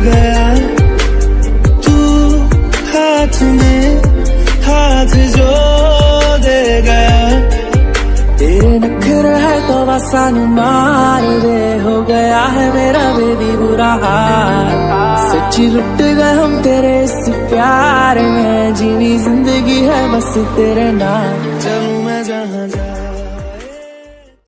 गया तू हाथ में हाथ जो दे गया। तेरे नखरे है तो बस मार दे, हो गया है मेरा बेबी बुरा हाल। सच्ची लुट गए हम तेरे इस प्यार में, जीनी जिंदगी है बस तेरे नाम।